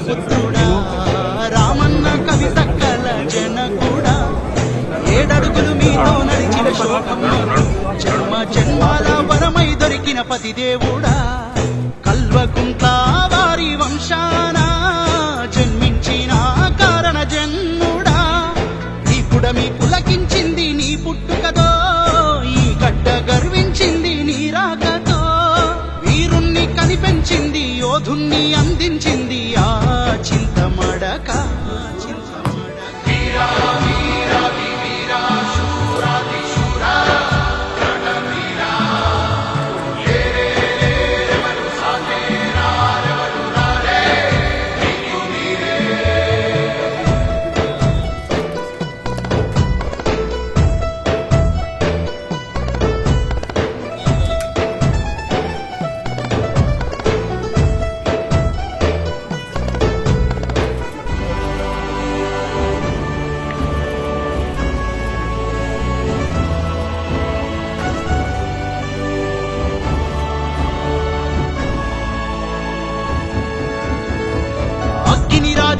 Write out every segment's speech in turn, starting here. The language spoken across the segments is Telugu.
పుత్రుడా రామన్న కవి సక్కల జనకుడా ఏడడుగులు మీతో నడిచిన శోకం జన్మ జన్మాల వరమై దొరికిన పతిదేవుడా కల్వకుంట్ల వారి వంశాన జన్మించిన కారణ జన్ముడా ఈ పుడమి పులకించింది నీ పుట్టుకతో ఈ గడ్డ గర్వించింది నీ రాకతో వీరుణ్ణి కనిపెంచింది యోధుణ్ణి అందించింది ఆ చింతమడక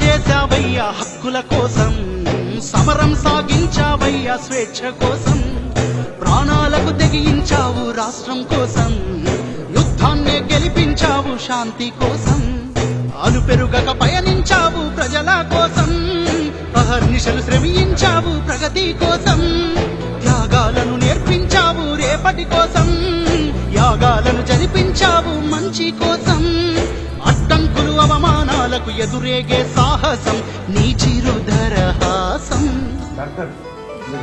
చేశావయ్యా హక్కుల కోసం సమరం సాగించావయ్యా స్వేచ్ఛ కోసం ప్రాణాలకు తెగించావు రాష్ట్రం కోసం యుద్ధాన్నే గెలిపించావు శాంతి కోసం అలుపెరుగక పయనించావు ప్రజల కోసం అహర్నిశలు శ్రమించావు ప్రగతి కోసం త్యాగాలను నేర్పించావు రేపటి కోసం యాగాలను జరిపించావు మంచి కోసం అడ్డంకులు అవమానాలకు ఎదురేగే సాహసం నీ చిరుధరహాసం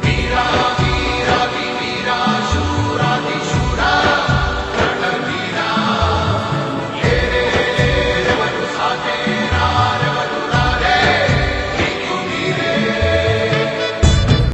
వీరా వీరా వీరా శూరాది శూరా